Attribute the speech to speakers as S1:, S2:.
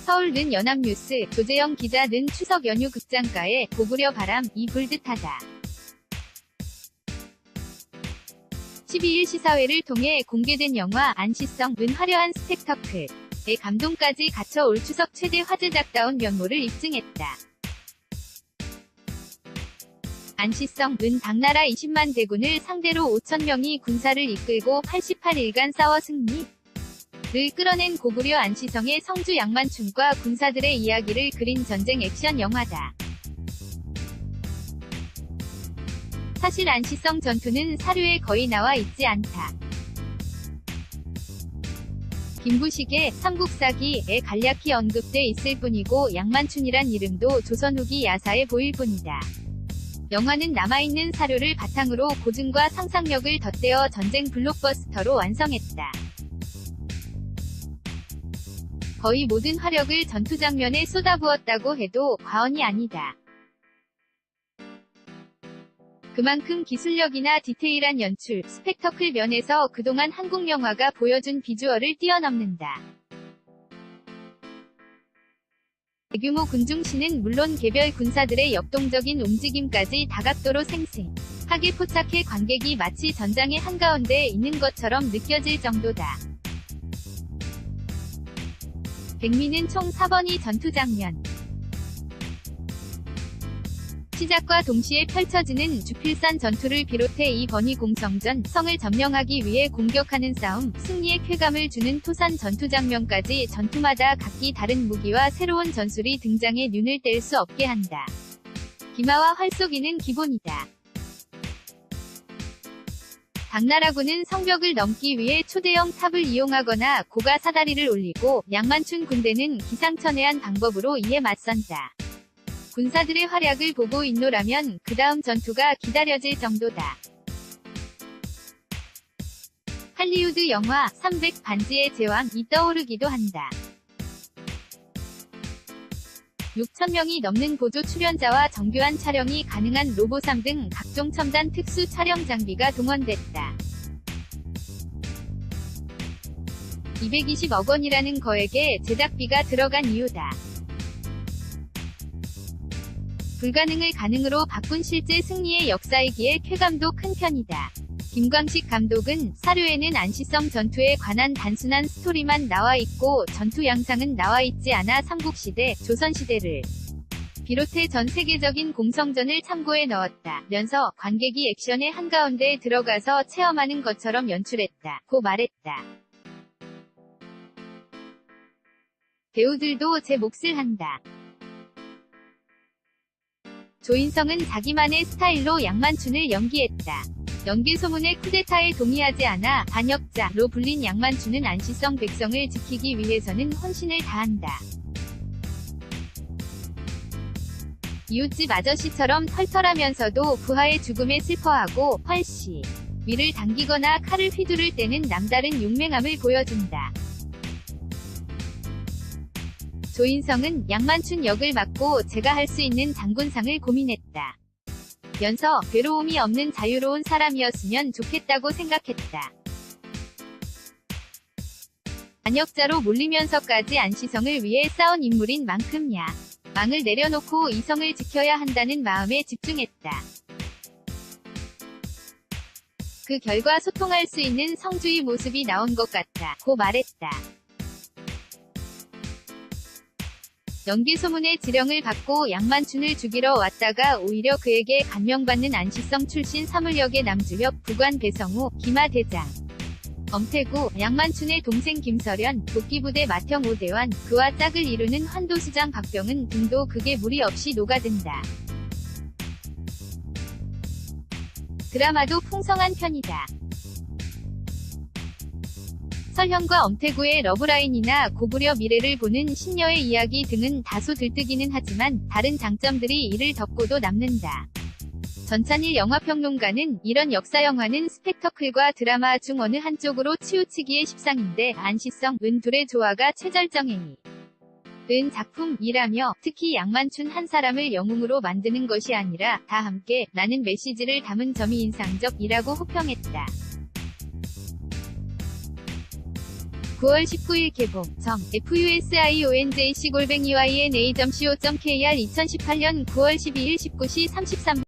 S1: 서울 연합뉴스, 조재영 기자. 추석 연휴 극장가에 고구려 바람이 불 듯하다. 12일 시사회를 통해 공개된 영화 안시성 화려한 스펙터클의 감동까지 갖춰 올 추석 최대 화제작다운 면모를 입증했다. 안시성 당나라 20만 대군을 상대로 5,000명이 군사를 이끌고 88일간 싸워 승리를 끌어낸 고구려 안시성의 성주 양만춘과 군사들의 이야기를 그린 전쟁 액션 영화다. 사실 안시성 전투는 사료에 거의 나와 있지 않다. 김부식의 삼국사기에 간략히 언급돼 있을 뿐이고 양만춘이란 이름도 조선 후기 야사에 보일 뿐이다. 영화는 남아있는 사료를 바탕으로 고증과 상상력을 덧대어 전쟁 블록버스터로 완성했다. 거의 모든 화력을 전투 장면에 쏟아부었다고 해도 과언이 아니다. 그만큼 기술력이나 디테일한 연출, 스펙터클 면에서 그동안 한국 영화가 보여준 비주얼을 뛰어넘는다. 대규모 군중시는 물론 개별 군사들의 역동적인 움직임까지 다각도로 생생하게 포착해 관객이 마치 전장의 한가운데에 있는 것처럼 느껴질 정도다. 백미는 총 4번이 전투 장면. 시작과 동시에 펼쳐지는 주필산 전투를 비롯해 이 번이 공성전 성을 점령하기 위해 공격하는 싸움, 승리의 쾌감을 주는 토산 전투 장면까지 전투마다 각기 다른 무기와 새로운 전술이 등장해 눈을 뗄 수 없게 한다. 기마와 활 쏘기는 기본이다. 당나라군은 성벽을 넘기 위해 초대형 탑을 이용하거나 고가 사다리를 올리고 양만춘 군대는 기상천외한 방법으로 이에 맞선다. 군사들의 활약을 보고 있노라면 그 다음 전투가 기다려질 정도다. 할리우드 영화 300 반지의 제왕이 떠오르기도 한다. 6,000명이 넘는 보조 출연자와 정교한 촬영이 가능한 로보삼 등 각종 첨단 특수 촬영 장비가 동원됐다. 220억 원이라는 거액의 제작비가 들어간 이유다. 불가능을 가능으로 바꾼 실제 승리의 역사이기에 쾌감도 큰 편이다. 김광식 감독은 사료에는 안시성 전투에 관한 단순한 스토리만 나와 있고 전투 양상은 나와 있지 않아 삼국시대, 조선시대를 비롯해 전 세계적인 공성전을 참고해 넣었다면서 관객이 액션의 한가운데에 들어가서 체험하는 것처럼 연출했다고 말했다. 배우들도 제 몫을 한다. 조인성은 자기만의 스타일로 양만춘을 연기했다. 연기 소문의 쿠데타에 동의하지 않아 반역자로 불린 양만춘은 안시성 백성을 지키기 위해서는 혼신을 다한다. 이웃집 아저씨처럼 털털하면서도 부하의 죽음에 슬퍼하고 활시 위를 당기거나 칼을 휘두를 때는 남다른 용맹함을 보여준다. 조인성은 양만춘 역을 맡고 제가 할 수 있는 장군상을 고민했다. 면서 괴로움이 없는 자유로운 사람이었으면 좋겠다고 생각했다. 반역자로 몰리면서까지 안시성을 위해 싸운 인물인 만큼 망을 내려놓고 이성을 지켜야 한다는 마음에 집중했다. 그 결과 소통할 수 있는 성주의 모습이 나온 것 같다고 말했다. 연기 소문의 지령을 받고 양만춘을 죽이러 왔다가 오히려 그에게 감명받는 안시성 출신 사물역의 남주혁, 부관 배성우, 기마대장 엄태구, 양만춘의 동생 김설현, 도끼부대 맏형 오대환, 그와 짝을 이루는 환도수장 박병은 등도 극에 무리 없이 녹아든다. 드라마도 풍성한 편이다. 설현과 엄태구의 러브라인이나 고구려 미래를 보는 신녀의 이야기 등은 다소 들뜨기는 하지만 다른 장점들이 이를 덮고도 남는다. 전찬일 영화평론가는 이런 역사영화는 스펙터클과 드라마 중 어느 한쪽으로 치우치기에 십상인데 안시성, 둘의 조화가 최절정행이 은 작품이라며 특히 양만춘 한 사람을 영웅으로 만드는 것이 아니라 다 함께 라는 메시지를 담은 점이 인상적이라고 호평했다. 9월 19일 개봉. fusionjc-yna.co.kr 2018년 9월 12일 19시 33분